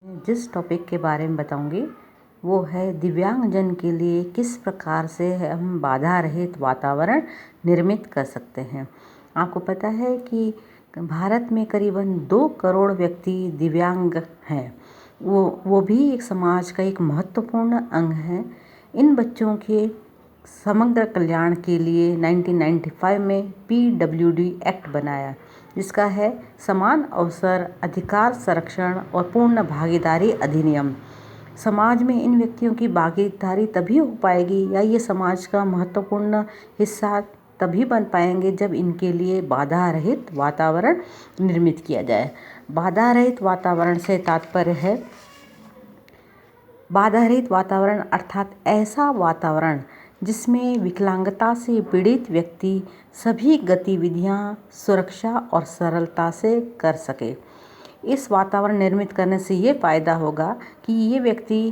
जिस टॉपिक के बारे में बताऊंगी वो है दिव्यांगजन के लिए किस प्रकार से हम बाधा रहित वातावरण निर्मित कर सकते हैं। आपको पता है कि भारत में करीबन 2 करोड़ व्यक्ति दिव्यांग हैं। वो भी एक समाज का एक महत्वपूर्ण अंग है। इन बच्चों के समग्र कल्याण के लिए 1995 में PWD एक्ट बनाया, जिसका है समान अवसर अधिकार संरक्षण और पूर्ण भागीदारी अधिनियम। समाज में इन व्यक्तियों की भागीदारी तभी हो पाएगी या ये समाज का महत्वपूर्ण हिस्सा तभी बन पाएंगे जब इनके लिए बाधा रहित वातावरण निर्मित किया जाए। बाधा रहित वातावरण से तात्पर्य है बाधा रहित वातावरण अर्थात ऐसा वातावरण जिसमें विकलांगता से पीड़ित व्यक्ति सभी गतिविधियां सुरक्षा और सरलता से कर सके। इस वातावरण निर्मित करने से ये फ़ायदा होगा कि ये व्यक्ति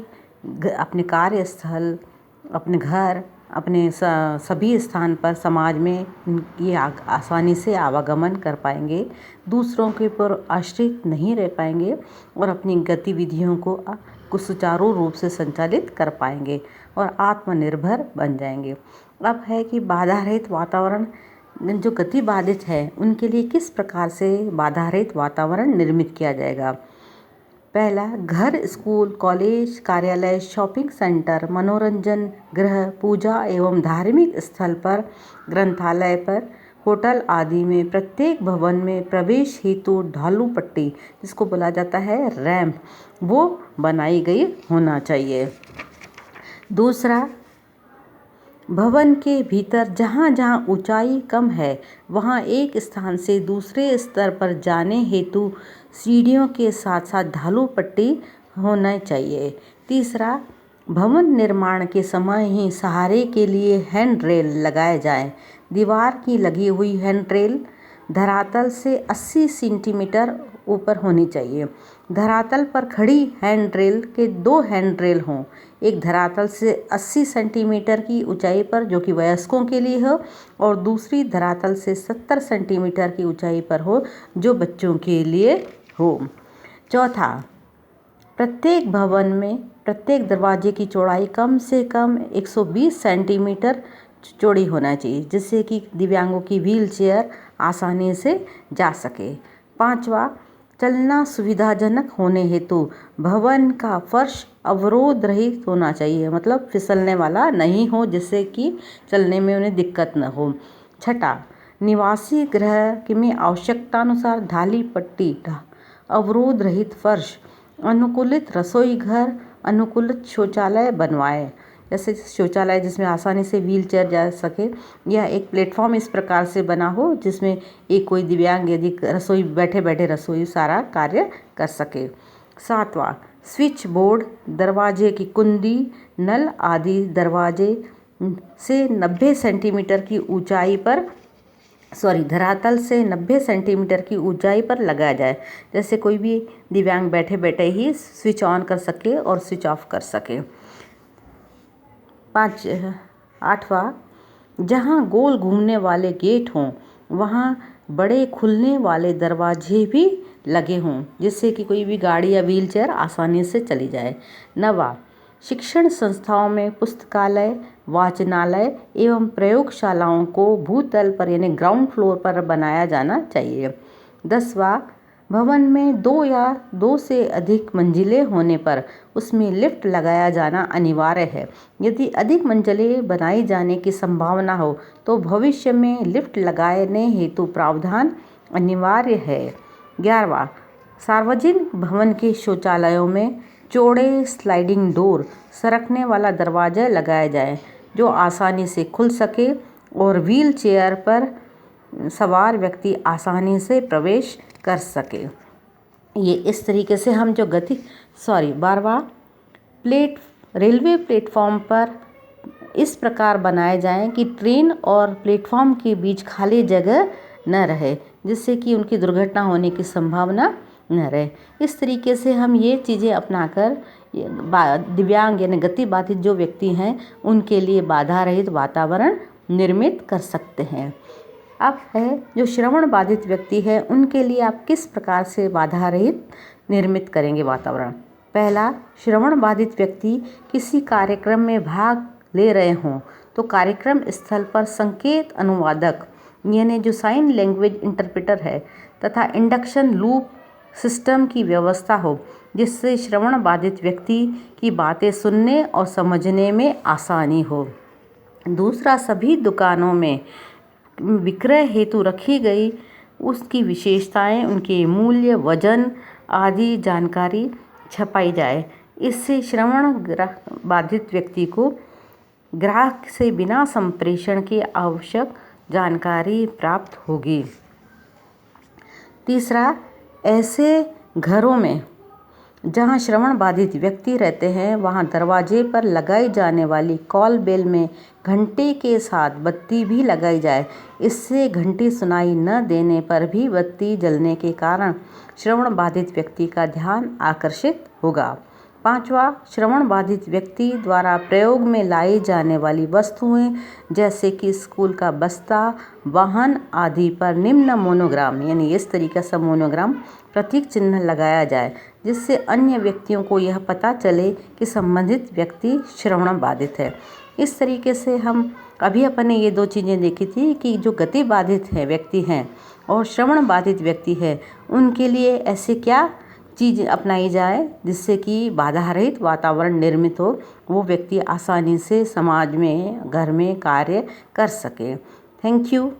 अपने कार्यस्थल, अपने घर, अपने सभी स्थान पर समाज में ये आसानी से आवागमन कर पाएंगे, दूसरों के ऊपर आश्रित नहीं रह पाएंगे और अपनी गतिविधियों को सुचारू रूप से संचालित कर पाएंगे और आत्मनिर्भर बन जाएंगे। अब है कि बाधा रहित वातावरण जो गति बाधित है उनके लिए किस प्रकार से बाधा रहित वातावरण निर्मित किया जाएगा। पहला, घर, स्कूल, कॉलेज, कार्यालय, शॉपिंग सेंटर, मनोरंजन गृह, पूजा एवं धार्मिक स्थल पर, ग्रंथालय पर, होटल आदि में प्रत्येक भवन में प्रवेश हेतु ढालू पट्टी, जिसको बोला जाता है रैंप, वो बनाई गई होना चाहिए। दूसरा, भवन के भीतर जहाँ जहाँ ऊंचाई कम है वहाँ एक स्थान से दूसरे स्तर पर जाने हेतु सीढ़ियों के साथ साथ ढालू पट्टी होना चाहिए। तीसरा, भवन निर्माण के समय ही सहारे के लिए हैंड रेल लगाए जाएं। दीवार की लगी हुई हैंड रेल धरातल से 80 सेंटीमीटर ऊपर होनी चाहिए। धरातल पर खड़ी हैंड रेल के 2 हैंड रेल हों, एक धरातल से 80 सेंटीमीटर की ऊंचाई पर जो कि वयस्कों के लिए हो और दूसरी धरातल से 70 सेंटीमीटर की ऊंचाई पर हो जो बच्चों के लिए हो। चौथा, प्रत्येक भवन में प्रत्येक दरवाजे की चौड़ाई कम से कम 120 सेंटीमीटर चौड़ी होना चाहिए, जिससे कि दिव्यांगों की व्हील चेयर आसानी से जा सके। पांचवा, चलना सुविधाजनक होने हेतु भवन का फर्श अवरोध रहित होना चाहिए, मतलब फिसलने वाला नहीं हो जिससे कि चलने में उन्हें दिक्कत न हो। छठा, निवासी गृह में आवश्यकतानुसार ढाली पट्टी, अवरोध रहित फर्श, अनुकूलित रसोई घर, अनुकूलित शौचालय बनवाएं, जैसे शौचालय जिसमें आसानी से व्हील चेयर जा सके या एक प्लेटफॉर्म इस प्रकार से बना हो जिसमें एक कोई दिव्यांग यदि रसोई बैठे बैठे रसोई सारा कार्य कर सके। सातवां, स्विच बोर्ड, दरवाजे की कुंडी, नल आदि दरवाजे से 90 सेंटीमीटर की ऊंचाई पर धरातल से 90 सेंटीमीटर की ऊंचाई पर लगाया जाए, जैसे कोई भी दिव्यांग बैठे बैठे ही स्विच ऑन कर सके और स्विच ऑफ कर सके। आठवां, जहाँ गोल घूमने वाले गेट हों वहाँ बड़े खुलने वाले दरवाजे भी लगे हों, जिससे कि कोई भी गाड़ी या व्हील चेयर आसानी से चली जाए। नवा, शिक्षण संस्थाओं में पुस्तकालय, वाचनालय एवं प्रयोगशालाओं को भूतल पर यानी ग्राउंड फ्लोर पर बनाया जाना चाहिए। 10वां, भवन में 2 या 2 से अधिक मंजिलें होने पर उसमें लिफ्ट लगाया जाना अनिवार्य है। यदि अधिक मंजिलें बनाई जाने की संभावना हो तो भविष्य में लिफ्ट लगाने हेतु प्रावधान अनिवार्य है। 11वां, सार्वजनिक भवन के शौचालयों में चौड़े स्लाइडिंग डोर, सरकने वाला दरवाजा लगाया जाए जो आसानी से खुल सके और व्हील चेयर पर सवार व्यक्ति आसानी से प्रवेश कर सके। ये इस तरीके से हम जो 12वां, रेलवे प्लेटफॉर्म पर इस प्रकार बनाए जाएं कि ट्रेन और प्लेटफॉर्म के बीच खाली जगह न रहे, जिससे कि उनकी दुर्घटना होने की संभावना न रहे। इस तरीके से हम ये चीज़ें अपनाकर दिव्यांग यानी गति बाधित जो व्यक्ति हैं उनके लिए बाधा रहित वातावरण निर्मित कर सकते हैं। अब है जो श्रवण बाधित व्यक्ति है उनके लिए आप किस प्रकार से बाधा रहित निर्मित करेंगे वातावरण। पहला, श्रवण बाधित व्यक्ति किसी कार्यक्रम में भाग ले रहे हों तो कार्यक्रम स्थल पर संकेत अनुवादक यानी जो साइन लैंग्वेज इंटरप्रेटर है तथा इंडक्शन लूप सिस्टम की व्यवस्था हो, जिससे श्रवण बाधित व्यक्ति की बातें सुनने और समझने में आसानी हो। दूसरा, सभी दुकानों में विक्रय हेतु रखी गई उसकी विशेषताएं, उनके मूल्य, वजन आदि जानकारी छपाई जाए। इससे श्रवण बाधित व्यक्ति को ग्राहक से बिना संप्रेषण के आवश्यक जानकारी प्राप्त होगी। तीसरा, ऐसे घरों में जहां श्रवण बाधित व्यक्ति रहते हैं वहां दरवाजे पर लगाई जाने वाली कॉल बेल में घंटे के साथ बत्ती भी लगाई जाए। इससे घंटी सुनाई न देने पर भी बत्ती जलने के कारण श्रवण बाधित व्यक्ति का ध्यान आकर्षित होगा। पांचवा, श्रवण बाधित व्यक्ति द्वारा प्रयोग में लाई जाने वाली वस्तुएं जैसे कि स्कूल का बस्ता, वाहन आदि पर निम्न मोनोग्राम यानी इस तरीके से मोनोग्राम प्रतीक चिन्ह लगाया जाए, जिससे अन्य व्यक्तियों को यह पता चले कि संबंधित व्यक्ति श्रवण बाधित है। इस तरीके से हम अभी अपन ने ये दो चीज़ें देखी थी कि जो गति बाधित है व्यक्ति हैं और श्रवण बाधित व्यक्ति है, उनके लिए ऐसे क्या चीज़ अपनाई जाए जिससे कि बाधा रहित वातावरण निर्मित हो, वो व्यक्ति आसानी से समाज में, घर में कार्य कर सके। Thank you.